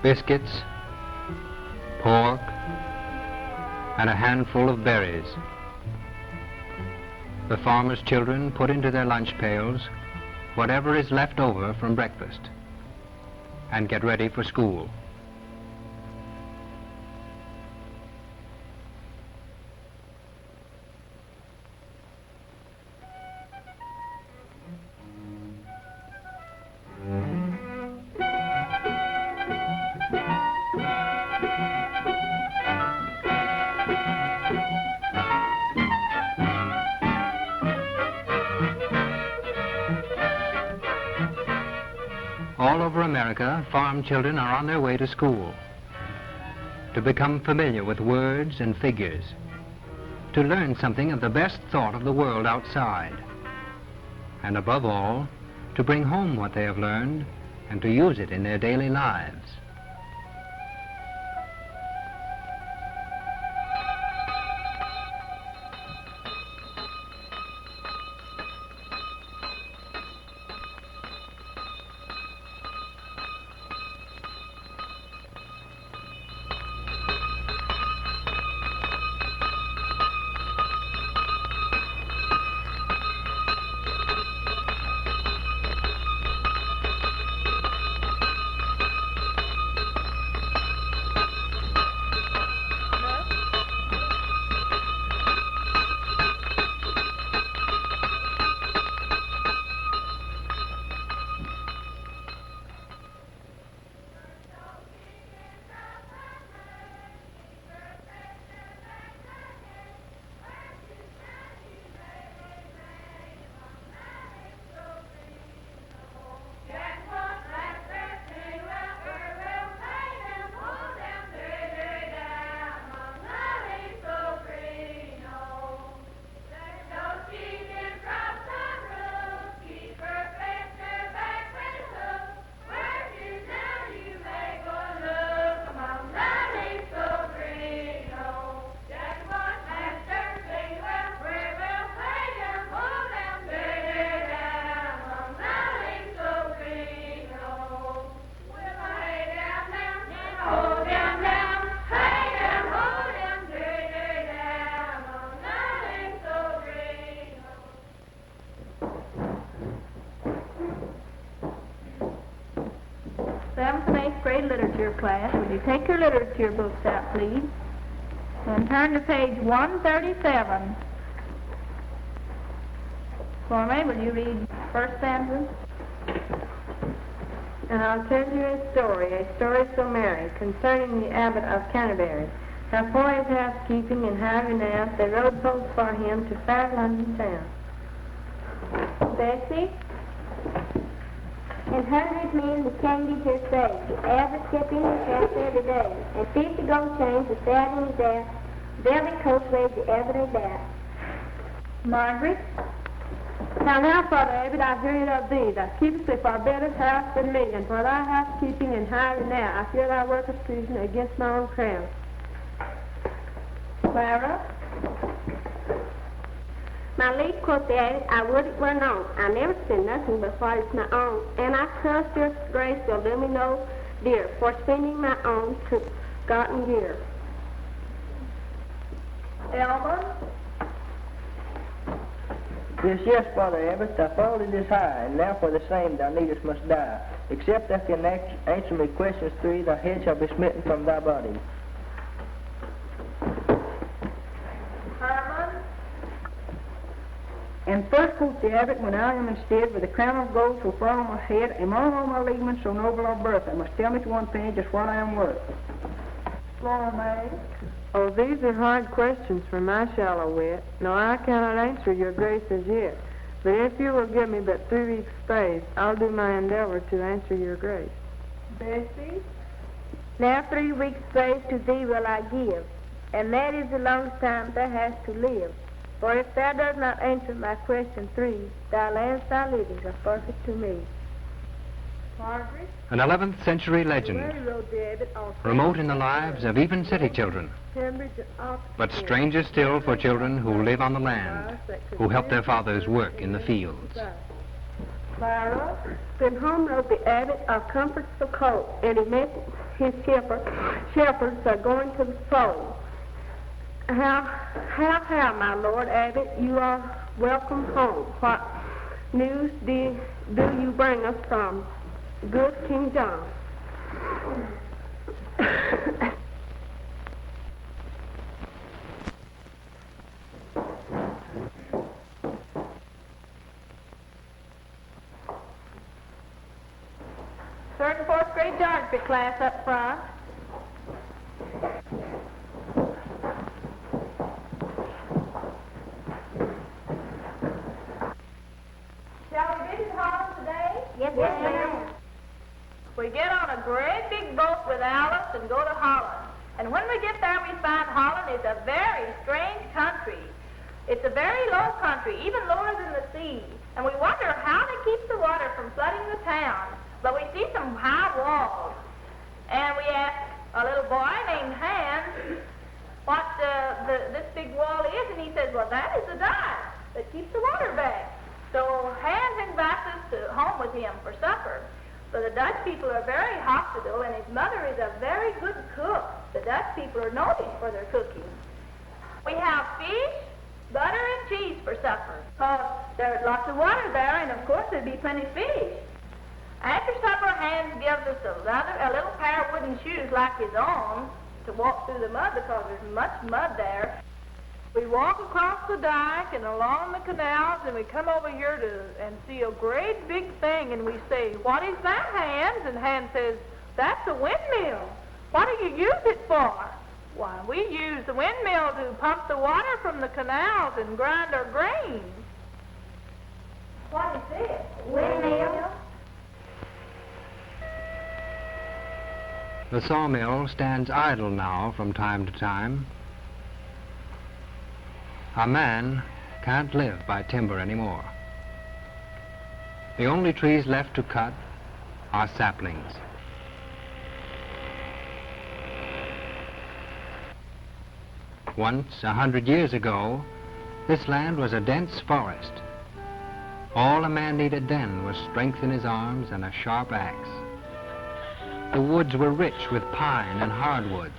biscuits, pork, and a handful of berries. The farmers' children put into their lunch pails whatever is left over from breakfast and get ready for school. All over America, farm children are on their way to school, to become familiar with words and figures, to learn something of the best thought of the world outside, and above all, to bring home what they have learned and to use it in their daily lives. Literature class, would you take your literature books out, please, and turn to page 137. For me, will you read first stanza? And I'll tell you a story so merry, concerning the abbot of Canterbury. How for his housekeeping and high renown, they rode post for him to fair London town. Bessie? And 100 men the candies are saved. The abbot kept in his house every day. And 50 gold chains were sat in his ass. Velvet coats waved the abbot of that. Margaret? Now, Father Abbot, I hear it of thee. Thou keepest a far better house than me, and for thy housekeeping and high renown, I fear thy work of treason against my own crown. Clara? My liege, quoth the abbot, I would it were known. I never spend nothing but what is my own, and I trust your grace will do me no dear for spending my own gotten gear. Elmer? Yes, Father Abbot, thy fault is high, and now for the same thou needest must die. Except thou can answer me questions three, thy head shall be smitten from thy body. Herman? And first quoth the abbot, when I am instead with a crown of gold so far on my head, among all my ligaments so noble of birth, I must tell me to one thing just what I am worth. Flora May? Oh, these are hard questions for my shallow wit. No, I cannot answer your grace as yet. But if you will give me but 3 weeks' space, I'll do my endeavor to answer your grace. Bessie? Now 3 weeks' space to thee will I give, and that is the longest time thou hast to live. For if thou dost not answer my question 3, thy lands thy livings are forfeit to me. Margaret? An 11th century legend, remote in the lives of even city children, but stranger still for children who live on the land, who help their fathers work in the fields. Clara? Then home rode the abbot of Comfort's the coat, and his shepherds are going to the fold. How, my Lord Abbot, you are welcome home. What news do you bring us from good King John? Third and fourth grade geography class up front. Shall we visit Holland today? Yes, ma'am. We get on a great big boat with Alice and go to Holland. And when we get there, we find Holland is a very strange country. It's a very low country, even lower than the sea. And we wonder how they keep the water from flooding the town. But we see some high walls. And we ask a little boy named Hans what this big wall is, and he says, well, that is the dike that keeps the water back. So Hans invites us to home with him for supper. So the Dutch people are very hospitable, and his mother is a very good cook. The Dutch people are noted for their cooking. We have fish, butter, and cheese for supper. There's lots of water there, and of course there'd be plenty of fish. After supper, Hans gives us a little pair of wooden shoes like his own to walk through the mud because there's much mud there. We walk across the dike and along the canals, and we come over here and see a great big thing, and we say, what is that, Hans? And Hans says, that's a windmill. What do you use it for? Why, we use the windmill to pump the water from the canals and grind our grain. What is this? Windmill? The sawmill stands idle now from time to time. A man can't live by timber anymore. The only trees left to cut are saplings. Once, 100 years ago, this land was a dense forest. All a man needed then was strength in his arms and a sharp axe. The woods were rich with pine and hardwoods.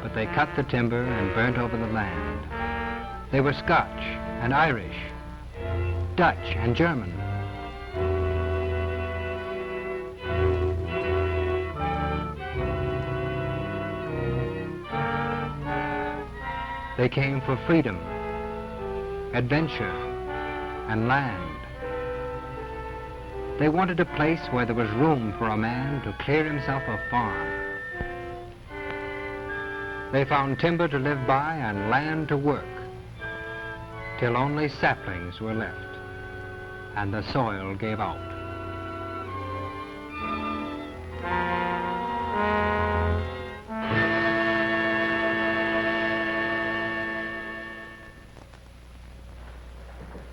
But they cut the timber and burnt over the land. They were Scotch and Irish, Dutch and German. They came for freedom, adventure, and land. They wanted a place where there was room for a man to clear himself a farm. They found timber to live by and land to work, till only saplings were left, and the soil gave out.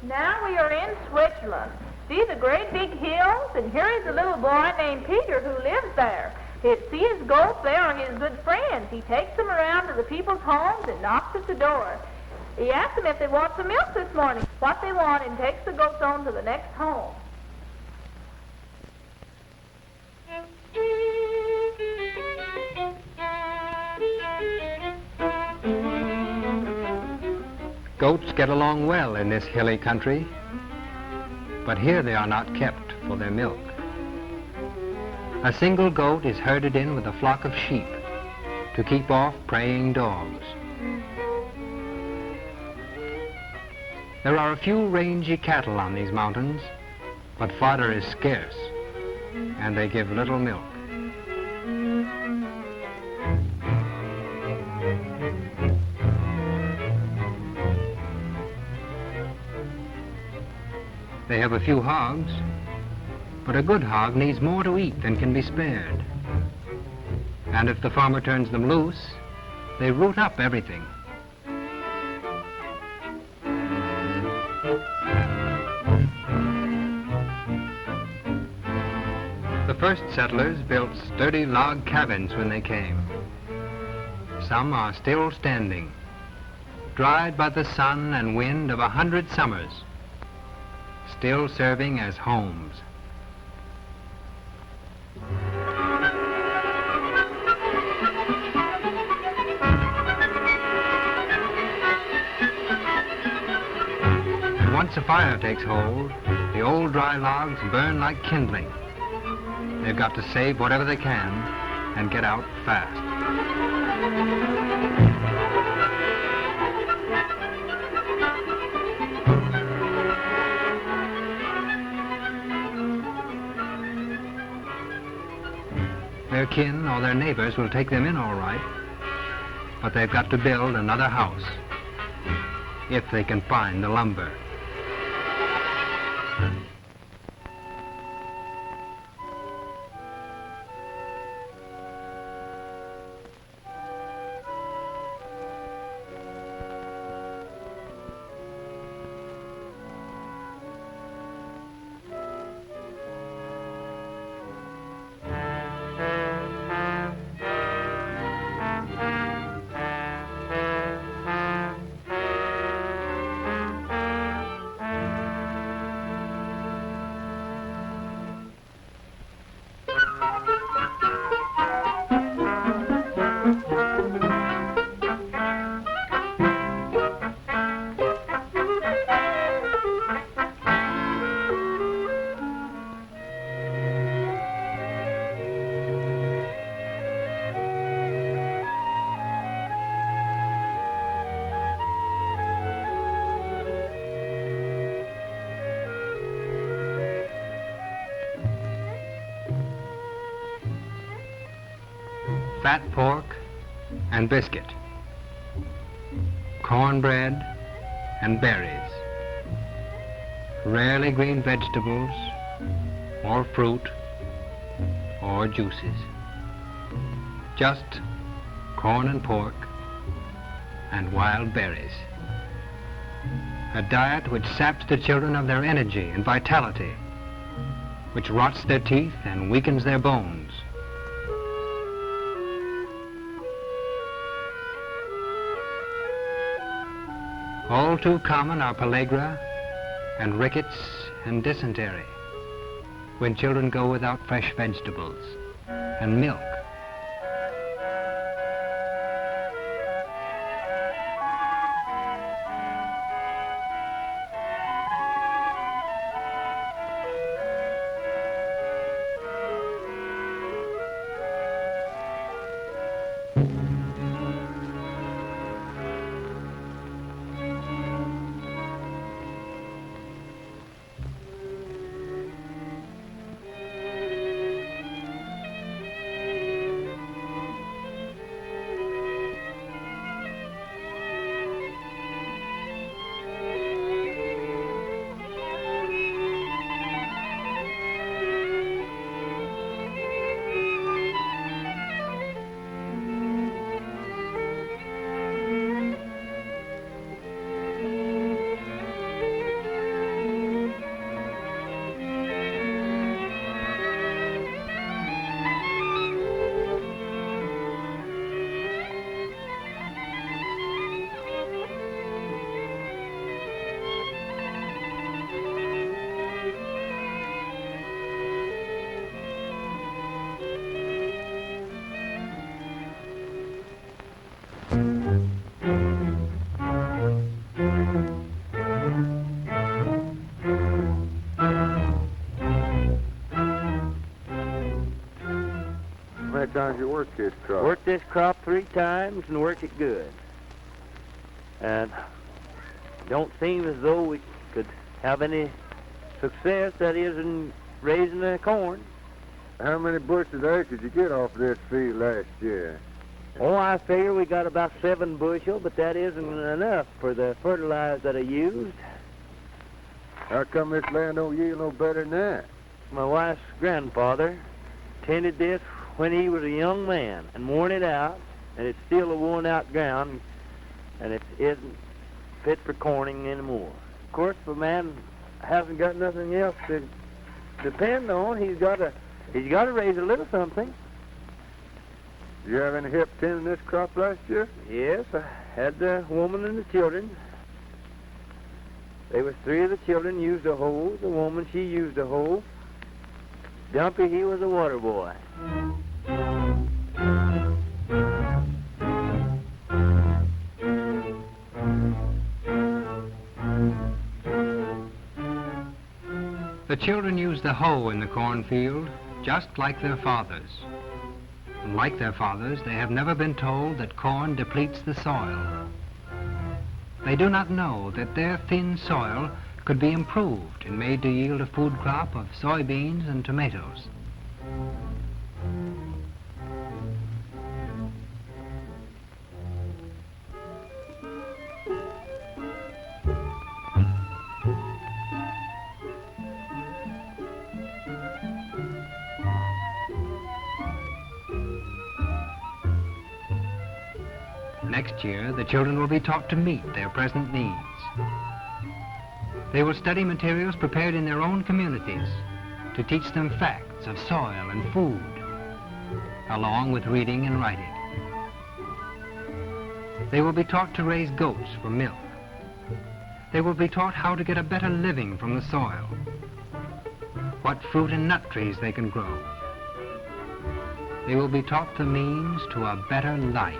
Now we are in Switzerland. See the great big hills, and here is a little boy named Peter who lives there. See his goats, they are his good friends. He takes them around to the people's homes and knocks at the door. He asks them if they want some milk this morning, what they want, and takes the goats on to the next home. Goats get along well in this hilly country, but here they are not kept for their milk. A single goat is herded in with a flock of sheep to keep off preying dogs. There are a few rangy cattle on these mountains, but fodder is scarce, and they give little milk. They have a few hogs, but a good hog needs more to eat than can be spared. And if the farmer turns them loose, they root up everything. first settlers built sturdy log cabins when they came. Some are still standing, dried by the sun and wind of 100 summers, still serving as homes. And once a fire takes hold, the old dry logs burn like kindling. They've got to save whatever they can and get out fast. Their kin or their neighbors will take them in all right, but they've got to build another house, if they can find the lumber. Fat pork and biscuit, cornbread and berries, rarely green vegetables or fruit or juices, just corn and pork and wild berries. A diet which saps the children of their energy and vitality, which rots their teeth and weakens their bones. All too common are pellagra and rickets and dysentery when children go without fresh vegetables and milk. How many times you work this crop? Worked this crop 3 times and worked it good. And don't seem as though we could have any success, that is, in raising the corn. How many bushels of acre did you get off this field last year? Oh, I figure we got about 7 bushel, but that isn't enough for the fertilizer that I used. How come this land don't yield no better than that? My wife's grandfather tended this when he was a young man and worn it out, and it's still a worn-out ground, and it isn't fit for corning anymore. Of course, if a man hasn't got nothing else to depend on, he's got to He's got to raise a little something. Did you have any help tending this crop last year? Yes, I had the woman and the children. There was 3 of the children used a hoe. The woman, she used a hoe. Dumpy, he was a water boy. The children used the hoe in the cornfield, just like their fathers. And like their fathers, they have never been told that corn depletes the soil. They do not know that their thin soil could be improved and made to yield a food crop of soybeans and tomatoes. Next year, the children will be taught to meet their present needs. They will study materials prepared in their own communities to teach them facts of soil and food, along with reading and writing. They will be taught to raise goats for milk. They will be taught how to get a better living from the soil, what fruit and nut trees they can grow. They will be taught the means to a better life.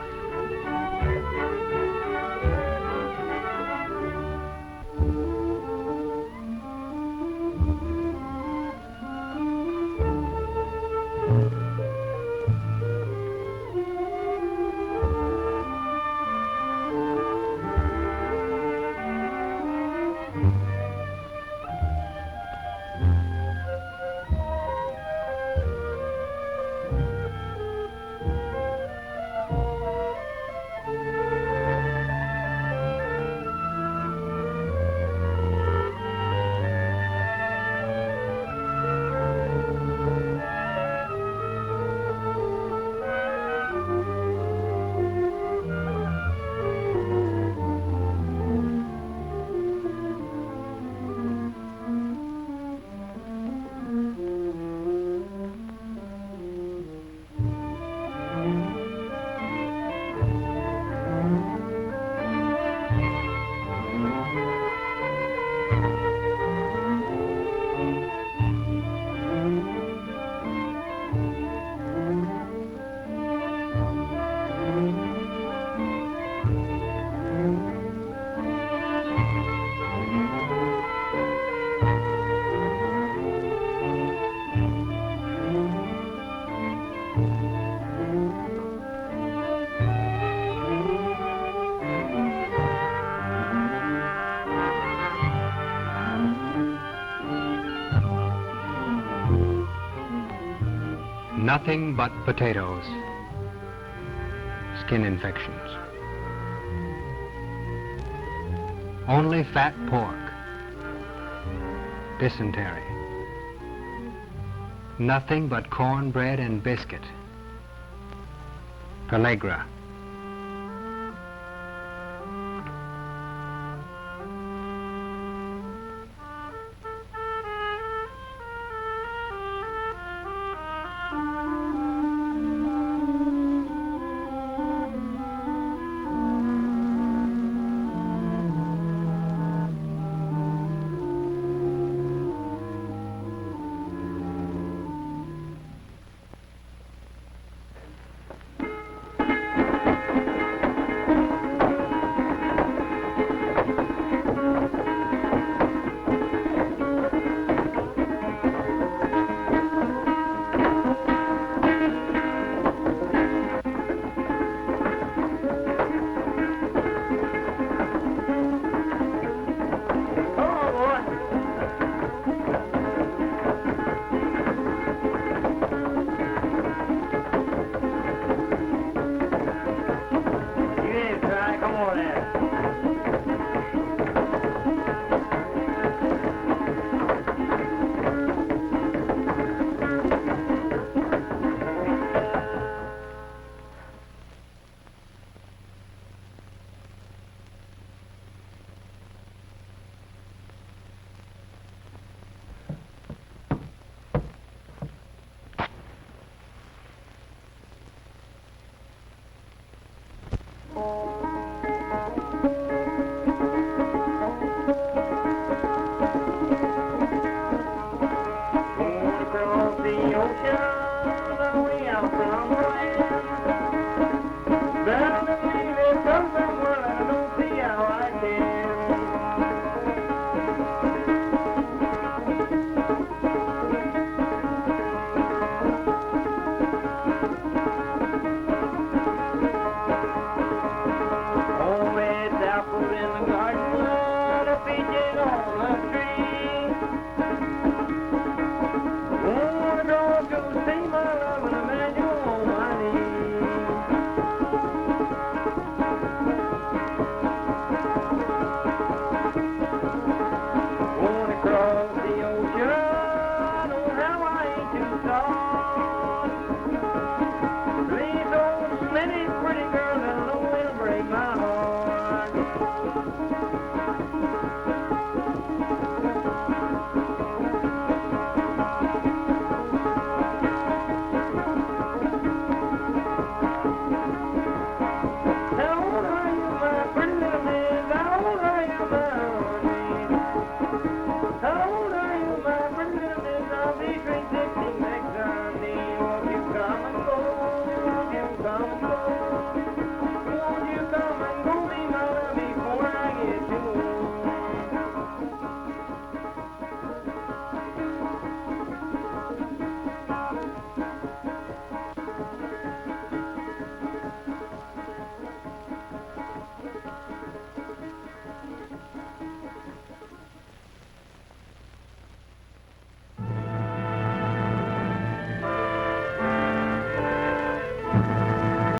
Nothing but potatoes. Skin infections. Only fat pork. Dysentery. Nothing but cornbread and biscuit. Pellagra.